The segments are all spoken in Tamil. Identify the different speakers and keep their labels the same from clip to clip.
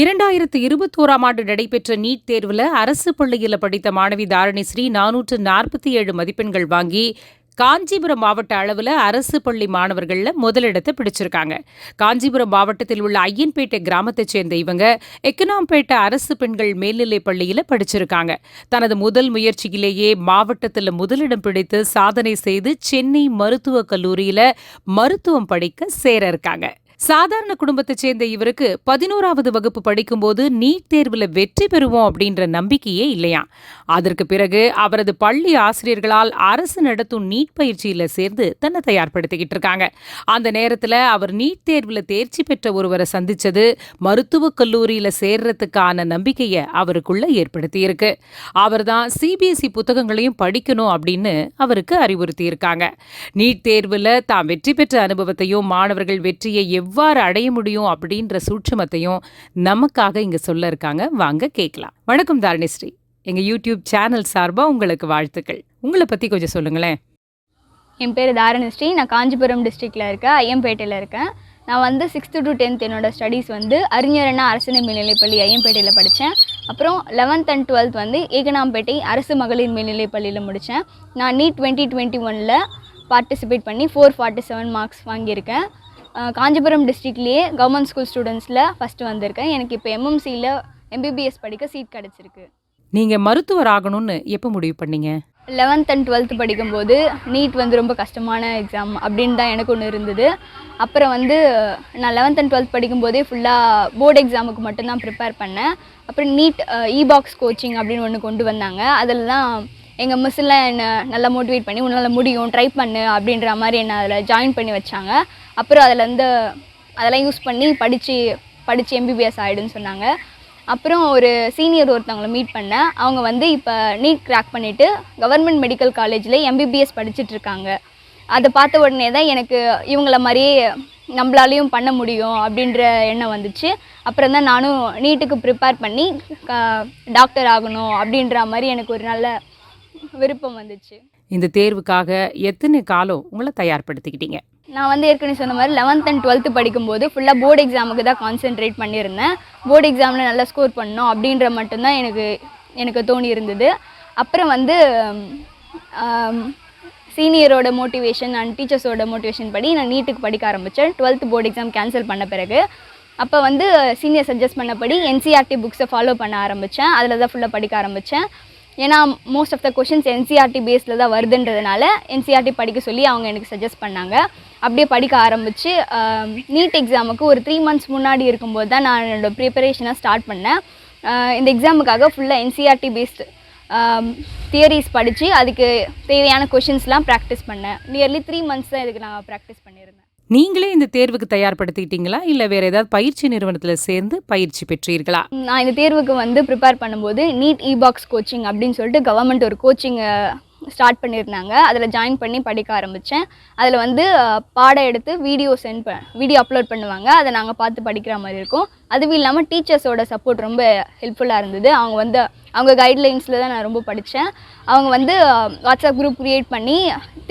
Speaker 1: 2021ஆம் ஆண்டு நடைபெற்ற நீட் தேர்வுல அரசு பள்ளியில் படித்த மாணவி தாரணிஸ்ரீ 447 மதிப்பெண்கள் வாங்கி காஞ்சிபுரம் மாவட்ட அளவில் அரசு பள்ளி மாணவர்கள்ல முதலிடத்தை பிடிச்சிருக்காங்க. காஞ்சிபுரம் மாவட்டத்தில் உள்ள ஐயன்பேட்டை கிராமத்தைச் சேர்ந்த இவங்க எக்கனாம்பேட்டை அரசு பெண்கள் மேல்நிலைப் பள்ளியில படிச்சிருக்காங்க. தனது முதல் முயற்சியிலேயே மாவட்டத்தில் முதலிடம் பிடித்து சாதனை செய்து சென்னை மருத்துவக் கல்லூரியில மருத்துவம் படிக்க சேர இருக்காங்க. சாதாரண குடும்பத்தைச் சேர்ந்த இவருக்கு 11வது வகுப்பு படிக்கும்போது நீட் தேர்வுல வெற்றி பெறுவோம் அப்படின்ற நம்பிக்கையே இல்லையா. அதற்கு பிறகு அவரது பள்ளி ஆசிரியர்களால் அரசு நடத்தும் நீட் பயிற்சியில சேர்ந்து தன்னை தயார்படுத்திக்கிட்டு இருக்காங்க. அந்த நேரத்துல அவர் நீட் தேர்வுல தேர்ச்சி பெற்ற ஒருவரை சந்திச்சது மருத்துவக் கல்லூரியில சேர்றதுக்கான நம்பிக்கையை அவருக்குள்ள ஏற்படுத்தி இருக்கு. அவர் தான் CBSE புத்தகங்களையும் படிக்கணும் அப்படின்னு அவருக்கு அறிவுறுத்தி இருக்காங்க. நீட் தேர்வுல தாம் வெற்றி பெற்ற அனுபவத்தையும் மாணவர்கள் வெற்றியை எவ்வாறு அடைய முடியும் அப்படின்ற சூட்சுமத்தையும் நமக்காக இங்க சொல்ல இருக்காங்க. வாங்க கேட்கலாம். வணக்கம் தாரணிஸ்ரீ, எங்க யூடியூப் சேனல் சார்பா உங்களுக்கு வாழ்த்துக்கள். உங்களை பத்தி கொஞ்சம் சொல்லுங்களேன்.
Speaker 2: என் பேர் தாரணிஸ்ரீ. நான் காஞ்சிபுரம் டிஸ்ட்ரிக்டில் இருக்கேன், ஐயம்பேட்டையில் இருக்கேன். நான் 6th to 10th என்னோட ஸ்டடீஸ் அறிஞர் அண்ணா அரசு மேல்நிலைப்பள்ளி ஐயம்பேட்டையில் படித்தேன். அப்புறம் 11th and 12th ஏகனாம்பேட்டை அரசு மகளிர் மேல்நிலைப்பள்ளியில் முடித்தேன். நான் NEET 2021 பார்ட்டிசிபேட் பண்ணி 447 மார்க்ஸ் வாங்கியிருக்கேன். காஞ்சிபுரம் டிஸ்ட்ரிக்ட்லேயே கவர்மெண்ட் ஸ்கூல் ஸ்டூடெண்ட்ஸில் ஃபஸ்ட்டு வந்திருக்கேன். எனக்கு இப்போ MMCயில் MBBS படிக்க சீட் கிடச்சிருக்கு.
Speaker 1: நீங்கள் மருத்துவர் ஆகணும்னு எப்போ முடிவு பண்ணீங்க?
Speaker 2: 11th and 12th படிக்கும்போது நீட் ரொம்ப கஷ்டமான எக்ஸாம் அப்படின்னு தான் எனக்கு ஒன்று இருந்தது. அப்புறம் நான் 11th and 12th படிக்கும்போதே ஃபுல்லாக போர்டு எக்ஸாமுக்கு மட்டும்தான் ப்ரிப்பேர் பண்ணேன். அப்புறம் நீட் இபாக்ஸ் கோச்சிங் அப்படின்னு ஒன்று கொண்டு வந்தாங்க. அதில் தான் எங்கள் மிஸ்ஸெல்லாம் என்னை நல்லா மோட்டிவேட் பண்ணி உன்னால் முடியும், ட்ரை பண்ணு அப்படின்ற மாதிரி என்னை அதில் ஜாயின் பண்ணி வச்சாங்க. அப்புறம் அதெல்லாம் யூஸ் பண்ணி படித்து MBBS ஆகிடுன்னு சொன்னாங்க. அப்புறம் ஒரு சீனியர் ஒருத்தவங்களை மீட் பண்ணேன். அவங்க இப்போ நீட் கிராக் பண்ணிவிட்டு கவர்மெண்ட் மெடிக்கல் காலேஜில் MBBS படிச்சுட்ருக்காங்க. அதை பார்த்த உடனே தான் எனக்கு இவங்கள மாதிரியே நம்மளாலையும் பண்ண முடியும் அப்படின்ற எண்ணம் வந்துச்சு. அப்புறம் தான் நானும் நீட்டுக்கு ப்ரிப்பேர் பண்ணி டாக்டர் ஆகணும் அப்படின்ற மாதிரி எனக்கு ஒரு நல்ல விருப்பம் வந்துச்சு.
Speaker 1: இந்த தேர்வுக்காக எத்தனை காலம் உங்களை தயார்படுத்திக்கிட்டீங்க?
Speaker 2: நான் ஏற்கனவே சொன்ன மாதிரி 11th and 12th படிக்கும்போது ஃபுல்லாக போர்டு எக்ஸாமுக்கு தான் கான்சென்ட்ரேட் பண்ணியிருந்தேன். போர்டு எக்ஸாமில் நல்லா ஸ்கோர் பண்ணணும் அப்படின்ற மட்டும்தான் எனக்கு தோணி இருந்தது. அப்புறம் சீனியரோட மோட்டிவேஷன் அண்ட் டீச்சர்ஸோட மோட்டிவேஷன் படி நான் நீட்டுக்கு படிக்க ஆரம்பித்தேன். 12th போர்டு எக்ஸாம் கேன்சல் பண்ண பிறகு அப்போ சீனியர் சஜஸ்ட் பண்ணபடி NCERT புக்ஸை ஃபாலோ பண்ண ஆரம்பித்தேன். அதில் தான் ஃபுல்லாக படிக்க ஆரம்பித்தேன். ஏன்னா most of the questions NCERT பேஸில் தான் வருதுன்றதுனால NCERT படிக்க சொல்லி அவங்க எனக்கு சஜஸ்ட் பண்ணாங்க. அப்படியே படிக்க ஆரம்பித்து நீட் எக்ஸாமுக்கு ஒரு 3 months முன்னாடி இருக்கும்போது தான் நான் என்னோடய ப்ரிப்பரேஷனை ஸ்டார்ட் பண்ணேன். இந்த எக்ஸாமுக்காக ஃபுல்லாக NCERT பேஸ்டு தியரிஸ் படித்து அதுக்கு தேவையான கொஷின்ஸ்லாம் ப்ராக்டிஸ் பண்ணேன். நியர்லி 3 months தான் இதுக்கு நான் ப்ராக்டிஸ் பண்ணியிருந்தேன்.
Speaker 1: நீங்களே இந்த தேர்வுக்கு தயார்படுத்திக்கிட்டீங்களா இல்லை வேறு ஏதாவது பயிற்சி நிறுவனத்தில் சேர்ந்து பயிற்சி பெற்றீர்களா?
Speaker 2: நான் இந்த தேர்வுக்கு ப்ரிப்பேர் பண்ணும்போது நீட் இபாக்ஸ் கோச்சிங் அப்படின்னு சொல்லிட்டு கவர்மெண்ட் ஒரு கோச்சிங்கை ஸ்டார்ட் பண்ணியிருந்தாங்க. அதில் ஜாயின் பண்ணி படிக்க ஆரம்பித்தேன். அதில் பாடம் எடுத்து வீடியோ அப்லோட் பண்ணுவாங்க. அதை நாங்கள் பார்த்து படிக்கிற மாதிரி இருக்கும். அதுவும் இல்லாமல் டீச்சர்ஸோட சப்போர்ட் ரொம்ப ஹெல்ப்ஃபுல்லாக இருந்தது. அவங்க கைட்லைன்ஸில் தான் நான் ரொம்ப படித்தேன். அவங்க வாட்ஸ்அப் குரூப் க்ரியேட் பண்ணி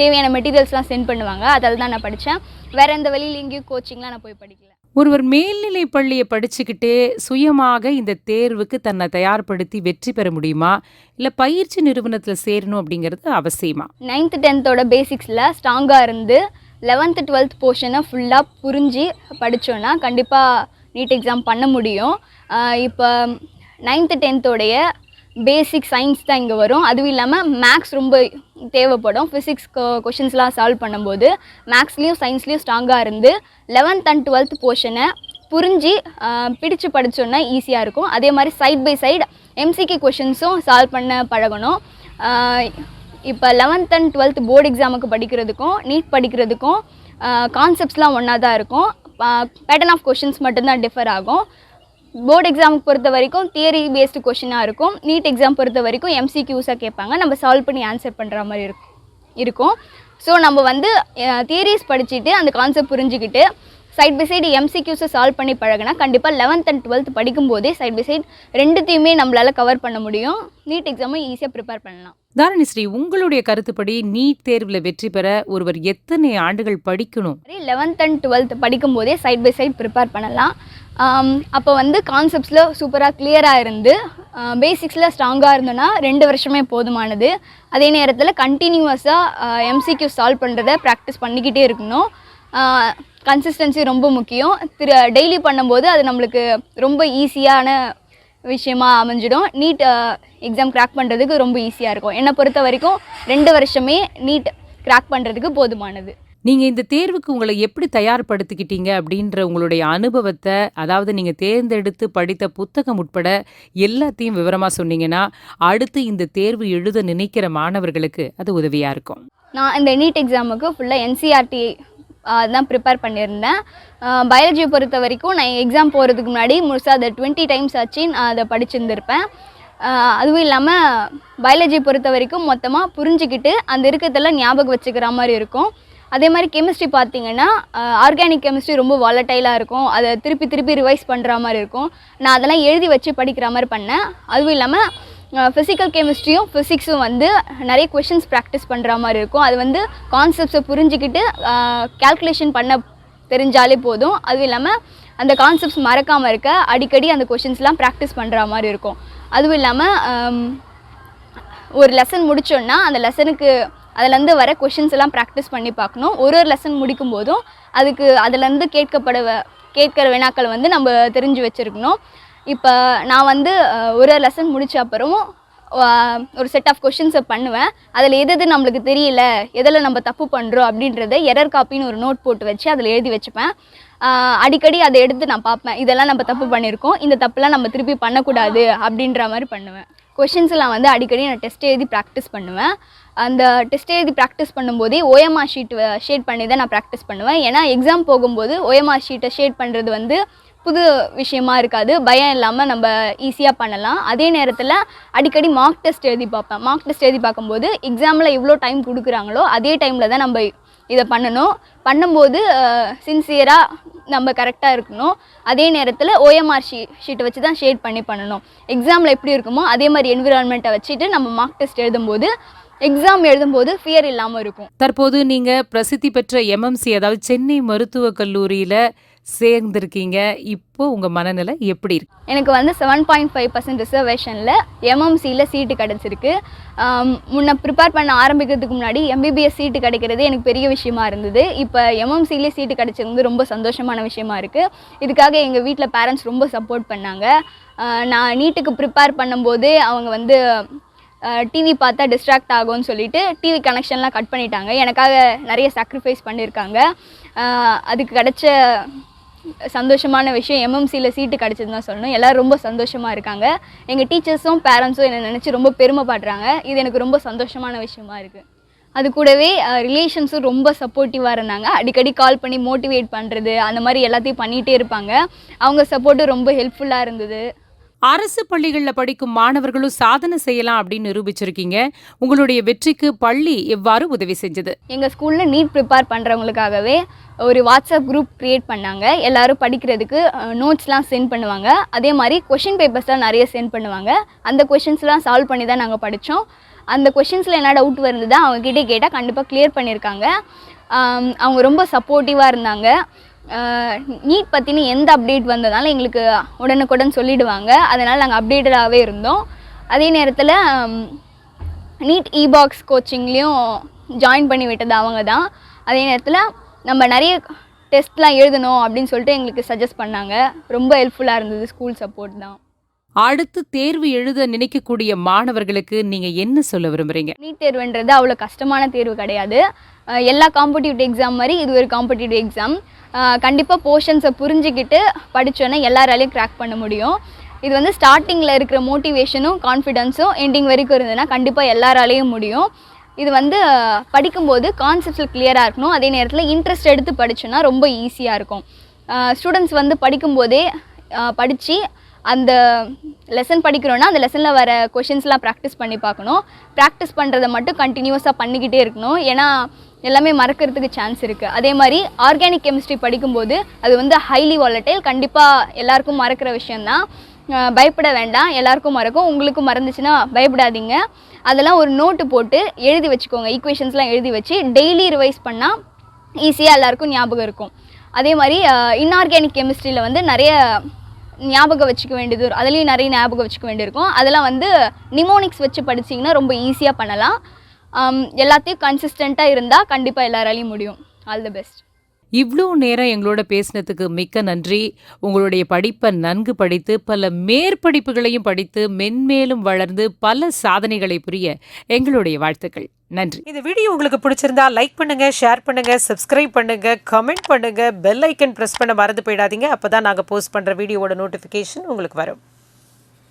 Speaker 2: தேவையான மெட்டீரியல்ஸ்லாம் சென்ட் பண்ணுவாங்க. அதில் தான் நான் படித்தேன். வேறு எந்த வழியில் எங்கேயும் கோச்சிங்லாம் நான் போய் படிக்கல.
Speaker 1: ஒருவர் மேல்நிலை பள்ளியை படிச்சுக்கிட்டே சுயமாக இந்த தேர்வுக்கு தன்னை தயார்படுத்தி வெற்றி பெற முடியுமா, இல்லை பயிற்சி நிறுவனத்தில் சேரணும் அப்படிங்கிறது அவசியமா?
Speaker 2: 9th 10th பேசிக்ஸில் ஸ்ட்ராங்காக இருந்து 11th 12th போர்ஷனை ஃபுல்லாக புரிஞ்சு படித்தோன்னா கண்டிப்பாக நீட் எக்ஸாம் பண்ண முடியும். இப்போ 9th 10th பேசிக் சயின்ஸ் தான் இங்கே வரும். அதுவும் இல்லாமல் மேக்ஸ் ரொம்ப தேவைப்படும். ஃபிசிக்ஸ் கொஷின்ஸ்லாம் சால்வ் பண்ணும்போது மேக்ஸ்லேயும் சயின்ஸ்லேயும் ஸ்ட்ராங்காக இருந்து 11th and 12th போர்ஷனை புரிஞ்சு பிடிச்சு படித்தோன்னா ஈஸியாக இருக்கும். அதே மாதிரி சைட் பை சைடு MCQ கொஷின்ஸும் சால்வ் பண்ண பழகணும். இப்போ 11th and 12th போர்டு எக்ஸாமுக்கு படிக்கிறதுக்கும் நீட் படிக்கிறதுக்கும் கான்செப்ட்ஸ்லாம் ஒன்றா தான் இருக்கும். பேட்டர்ன் ஆஃப் கொஷின்ஸ் மட்டும்தான் டிஃபர் ஆகும். போர்டு எக்ஸாமுக்கு பொறுத்த வரைக்கும் தியரி பேஸ்டு கொஷினாக இருக்கும். நீட் எக்ஸாம் பொறுத்த வரைக்கும் MCQஸாக கேட்பாங்க. நம்ம சால்வ் பண்ணி ஆன்சர் பண்ணுற மாதிரி இருக்கும். ஸோ நம்ம தியரிஸ் படிச்சுட்டு அந்த கான்செப்ட் புரிஞ்சுக்கிட்டு சைட் பை சைடு MCQஸை சால்வ் பண்ணி பழகினா கண்டிப்பாக 11th and 12th படிக்கும்போதே சைட் பை சைடு ரெண்டுத்தையுமே நம்மளால் கவர் பண்ண முடியும். நீட் எக்ஸாமும் ஈஸியாக ப்ரிப்பேர் பண்ணலாம்.
Speaker 1: தாரணிஸ்ரீ, உங்களுடைய கருத்துப்படி நீட் தேர்வில் வெற்றி பெற ஒருவர் எத்தனை ஆண்டுகள் படிக்கணும்?
Speaker 2: 11th and 12th படிக்கும்போதே சைட் பை சைடு ப்ரிப்பேர் பண்ணலாம். அப்போ வந்து கான்செப்ட்ஸில் சூப்பராக கிளியராக இருந்து பேசிக்ஸில் ஸ்ட்ராங்காக இருந்தோன்னா 2 வருஷமே போதுமானது. அதே நேரத்தில் கண்டினியூவஸாக எம்சிக்யூ சால்வ் பண்ணுறத ப்ராக்டிஸ் பண்ணிக்கிட்டே இருக்கணும். கன்சிஸ்டன்சி ரொம்ப முக்கியம். டெய்லி பண்ணும்போது அது நம்மளுக்கு ரொம்ப ஈஸியான விஷயமா அமைஞ்சிடும். நீட் எக்ஸாம் கிராக் பண்ணுறதுக்கு ரொம்ப ஈஸியாக இருக்கும். என்னை பொறுத்த வரைக்கும் 2 வருஷமே நீட் கிராக் பண்ணுறதுக்கு போதுமானது.
Speaker 1: நீங்க இந்த தேர்வுக்கு உங்களை எப்படி தயார்படுத்திக்கிட்டீங்க அப்படின்ற உங்களுடைய அனுபவத்தை, அதாவது நீங்க தேர்ந்தெடுத்து படித்த புத்தகம் உட்பட எல்லாத்தையும் விவரமா சொன்னீங்கன்னா, அடுத்து இந்த தேர்வு எழுத நினைக்கிற மாணவர்களுக்கு அது உதவியா இருக்கும்.
Speaker 2: நான் இந்த நீட் எக்ஸாமுக்கு ஃபுல்லாக என்சிஆர்டி தான் ப்ரிப்பேர் பண்ணியிருந்தேன். பயாலஜியை பொறுத்த வரைக்கும் நான் எக்ஸாம் போகிறதுக்கு முன்னாடி முழுசாக அதை 20 டைம்ஸ் ஆச்சு நான் அதை படிச்சிருந்திருப்பேன். அதுவும் இல்லாமல் பயாலஜியை பொறுத்த வரைக்கும் மொத்தமாக புரிஞ்சுக்கிட்டு அந்த இருக்கிறதெல்லாம் ஞாபகம் வச்சுக்கிற மாதிரி இருக்கும். அதே மாதிரி கெமிஸ்ட்ரி பார்த்திங்கன்னா ஆர்கானிக் கெமிஸ்ட்ரி ரொம்ப வாலட்டைலாக இருக்கும். அதை திருப்பி திருப்பி ரிவைஸ் பண்ணுற மாதிரி இருக்கும். நான் அதெல்லாம் எழுதி வச்சு படிக்கிற மாதிரி பண்ணேன். அதுவும் இல்லாமல் ஃபிசிக்கல் கெமிஸ்ட்ரியும் ஃபிசிக்ஸும் வந்து நிறைய கொஷின்ஸ் ப்ராக்டிஸ் பண்ணுற மாதிரி இருக்கும். அது வந்து கான்செப்ட்ஸை புரிஞ்சுக்கிட்டு கால்குலேஷன் பண்ண தெரிஞ்சாலே போதும். அதுவும் இல்லாமல் அந்த கான்செப்ட்ஸ் மறக்காமல் இருக்க அடிக்கடி அந்த கொஷின்ஸ்லாம் ப்ராக்டிஸ் பண்ணுற மாதிரி இருக்கும். அதுவும் இல்லாமல் ஒரு லெசன் முடித்தோன்னா அந்த லெசனுக்கு அதிலேருந்து வர கொஷின்ஸ் எல்லாம் ப்ராக்டிஸ் பண்ணி பார்க்கணும். ஒரு லெசன் முடிக்கும் போதும் அதுக்கு அதிலேருந்து கேட்குற வினாக்களை வந்து நம்ம தெரிஞ்சு வச்சுருக்கணும். இப்போ நான் வந்து ஒரு லெசன் முடித்த அப்புறம் ஒரு செட் ஆஃப் கொஷின்ஸை பண்ணுவேன். அதில் எது நம்மளுக்கு தெரியல, எதில் நம்ம தப்பு பண்ணுறோம் அப்படின்றத எரர் காப்பின்னு ஒரு நோட் போட்டு வச்சு அதில் எழுதி வச்சுப்பேன். அடிக்கடி அதை எடுத்து நான் பார்ப்பேன். இதெல்லாம் நம்ம தப்பு பண்ணியிருக்கோம், இந்த தப்புலாம் நம்ம திருப்பி பண்ணக்கூடாது அப்படின்ற மாதிரி பண்ணுவேன். கொஷின்ஸ்லாம் வந்து அடிக்கடி நான் டெஸ்ட் எழுதி ப்ராக்டிஸ் பண்ணுவேன். அந்த டெஸ்ட் எழுதி ப்ராக்டிஸ் பண்ணும்போதே ஓஎம்ஆர் ஷேட் பண்ணி தான் நான் ப்ராக்டிஸ் பண்ணுவேன். ஏன்னா எக்ஸாம் போகும்போது ஓஎம்ஆர் ஷீட்டை ஷேட் பண்ணுறது வந்து புது விஷயமா இருக்காது, பயம் இல்லாமல் நம்ம ஈஸியாக பண்ணலாம். அதே நேரத்தில் அடிக்கடி மார்க் டெஸ்ட் எழுதி பார்ப்பேன். மார்க் டெஸ்ட் எழுதி பார்க்கும்போது எக்ஸாமில் எவ்வளோ டைம் கொடுக்குறாங்களோ அதே டைமில் தான் நம்ம இதை பண்ணணும். பண்ணும்போது சின்சியராக நம்ம கரெக்டாக இருக்கணும். அதே நேரத்தில் ஓஎம்ஆர் ஷீட்டை வச்சு தான் ஷேட் பண்ணி பண்ணணும். எக்ஸாமில் எப்படி இருக்குமோ அதே மாதிரி என்விரான்மெண்ட்டை வச்சுட்டு நம்ம மார்க் டெஸ்ட் எழுதும்போது எக்ஸாம் எழுதும்போது ஃபியர் இல்லாமல் இருக்கும்.
Speaker 1: தற்போது நீங்கள் பிரசித்தி பெற்ற எம்எம்சி, அதாவது சென்னை மருத்துவக் கல்லூரியில் சேர்ந்திருக்கீங்க. இப்போ உங்கள் மனநிலை எப்படி இருக்கு?
Speaker 2: எனக்கு வந்து 7.5% ரிசர்வேஷனில் எம்எம்சியில் சீட்டு கிடச்சிருக்கு. முன்ன ப்ரிப்பேர் பண்ண ஆரம்பிக்கிறதுக்கு முன்னாடி MBBS சீட்டு கிடைக்கிறது எனக்கு பெரிய விஷயமா இருந்தது. இப்போ எம்எம்சிலே சீட்டு கிடச்சிருந்து ரொம்ப சந்தோஷமான விஷயமா இருக்குது. இதுக்காக எங்கள் வீட்டில் பேரண்ட்ஸ் ரொம்ப சப்போர்ட் பண்ணாங்க. நான் நீட்டுக்கு ப்ரிப்பேர் பண்ணும்போது அவங்க வந்து டிவி பார்த்தா டிஸ்ட்ராக்ட் ஆகும்னு சொல்லிட்டு டிவி கனெக்ஷன்லாம் கட் பண்ணிட்டாங்க. எனக்காக நிறைய சாக்ரிஃபைஸ் பண்ணியிருக்காங்க. அதுக்கு கிடைச்ச சந்தோஷமான விஷயம் எம்எம்சியில் சீட்டு கிடச்சதுன்னு தான் சொல்லணும். எல்லோரும் ரொம்ப சந்தோஷமாக இருக்காங்க. எங்கள் டீச்சர்ஸும் பேரண்ட்ஸும் என்னை நினச்சி ரொம்ப பெருமைப்படுறாங்க. இது எனக்கு ரொம்ப சந்தோஷமான விஷயமா இருக்குது. அது கூடவே ரிலேஷன்ஸும் ரொம்ப சப்போர்ட்டிவாக இருந்தாங்க. அடிக்கடி கால் பண்ணி மோட்டிவேட் பண்ணுறது அந்த மாதிரி எல்லாத்தையும் பண்ணிகிட்டே இருப்பாங்க. அவங்க சப்போர்ட்டும் ரொம்ப ஹெல்ப்ஃபுல்லாக இருந்தது.
Speaker 1: அரசு பள்ளிகளில் படிக்கும் மாணவர்களும் சாதனை செய்யலாம் அப்படின்னு நிரூபிச்சிருக்கீங்க. உங்களுடைய வெற்றிக்கு பள்ளி எவ்வாறு உதவி செஞ்சது?
Speaker 2: எங்கள் ஸ்கூலில் நீட் ப்ரிப்பேர் பண்ணுறவங்களுக்காகவே ஒரு வாட்ஸ்அப் குரூப் க்ரியேட் பண்ணாங்க. எல்லோரும் படிக்கிறதுக்கு நோட்ஸ்லாம் சென்ட் பண்ணுவாங்க. அதே மாதிரி கொஷின் பேப்பர்ஸ்லாம் நிறைய சென்ட் பண்ணுவாங்க. அந்த கொஷின்ஸ்லாம் சால்வ் பண்ணி தான் நாங்கள் படித்தோம். அந்த கொஷின்ஸில் என்ன டவுட் வருந்ததோ அவங்ககிட்ட கேட்டால் கண்டிப்பாக கிளியர் பண்ணியிருக்காங்க. அவங்க ரொம்ப சப்போர்ட்டிவாக இருந்தாங்க. நீட் பற்றின எந்த அப்டேட் வந்ததாலும் எங்களுக்கு உடனுக்குடன் சொல்லிவிடுவாங்க. அதனால் நாங்கள் அப்டேட்டடாகவே இருந்தோம். அதே நேரத்தில் நீட் இபாக்ஸ் கோச்சிங்லேயும் ஜாயின் பண்ணி விட்டது அவங்க தான். அதே நேரத்தில் நம்ம நிறைய டெஸ்ட்லாம் எழுதணும் அப்படின்னு சொல்லிட்டு எங்களுக்கு சஜஸ்ட் பண்ணாங்க. ரொம்ப ஹெல்ப்ஃபுல்லாக இருந்தது ஸ்கூல் சப்போர்ட் தான்.
Speaker 1: அடுத்து தேர்வு எழுத நினைக்கக்கூடிய மாணவர்களுக்கு நீங்கள் என்ன சொல்ல விரும்புகிறீங்க?
Speaker 2: நீட் தேர்வுன்றது அவ்வளோ கஷ்டமான தேர்வு கிடையாது. எல்லா காம்படிட்டிவ் எக்ஸாம் மாதிரி இது ஒரு காம்படிட்டிவ் எக்ஸாம். கண்டிப்பாக போர்ஷன்ஸை புரிஞ்சுக்கிட்டு படித்தோன்னா எல்லாராலையும் கிராக் பண்ண முடியும். இது வந்து ஸ்டார்டிங்கில் இருக்கிற மோட்டிவேஷனும் கான்ஃபிடென்ஸும் எண்டிங் வரைக்கும் இருந்ததுன்னா கண்டிப்பாக எல்லாராலையும் முடியும். இது வந்து படிக்கும்போது கான்செப்ட்ஸில் கிளியராக இருக்கணும். அதே நேரத்தில் இன்ட்ரெஸ்ட் எடுத்து படித்தோன்னா ரொம்ப ஈஸியாக இருக்கும். ஸ்டூடெண்ட்ஸ் வந்து படிக்கும்போதே படித்து அந்த லெசன் படிக்கிறோன்னா அந்த லெசனில் வர கொஷின்ஸ்லாம் ப்ராக்டிஸ் பண்ணி பார்க்கணும். ப்ராக்டிஸ் பண்ணுறதை மட்டும் கண்டினியூஸாக பண்ணிக்கிட்டே இருக்கணும். ஏன்னா எல்லாமே மறக்கிறதுக்கு சான்ஸ் இருக்குது. அதே மாதிரி ஆர்கானிக் கெமிஸ்ட்ரி படிக்கும்போது அது வந்து ஹைலி வாலட்டைல், கண்டிப்பாக எல்லாருக்கும் மறக்கிற விஷயந்தான். பயப்பட வேண்டாம், எல்லாருக்கும் மறக்கும். உங்களுக்கும் மறந்துச்சுன்னா பயப்படாதீங்க. அதெல்லாம் ஒரு நோட்டு போட்டு எழுதி வச்சுக்கோங்க. ஈக்குவேஷன்ஸ்லாம் எழுதி வச்சு டெய்லி ரிவைஸ் பண்ணால் ஈஸியாக எல்லாருக்கும் ஞாபகம் இருக்கும். அதே மாதிரி இன்ஆர்கானிக் கெமிஸ்ட்ரியில் வந்து நிறைய ஞாபகம் வச்சுக்க வேண்டியது அதுலேயும் நிறைய ஞாபகம் வச்சுக்க வேண்டியிருக்கும். அதெல்லாம் வந்து நிமோனிக்ஸ் வச்சு படிச்சிங்கன்னா ரொம்ப ஈஸியாக பண்ணலாம். எல்லாத்தையும் கன்சிஸ்டண்ட்டாக இருந்தால் கண்டிப்பாக எல்லாராலையும் முடியும். All the best.
Speaker 1: இவ்ளோ நேரம் எங்களோட பேசினதுக்கு மிக்க நன்றி. உங்களுடைய படிப்பை நன்கு படித்து பல மேற்படிப்புகளையும் படித்து மென்மேலும் வளர்ந்து பல சாதனைகளை புரிய எங்களுடைய வாழ்த்துக்கள். நன்றி.
Speaker 3: இந்த வீடியோ உங்களுக்கு பிடிச்சிருந்தா லைக் பண்ணுங்க, ஷேர் பண்ணுங்க, சப்ஸ்கிரைப் பண்ணுங்க, கமெண்ட் பண்ணுங்க, பெல் ஐக்கன் பிரஸ் பண்ண மறந்து போயிடாதீங்க. அப்பதான் நாங்க போஸ்ட் பண்ற வீடியோவோட நோட்டிஃபிகேஷன் உங்களுக்கு வரும்.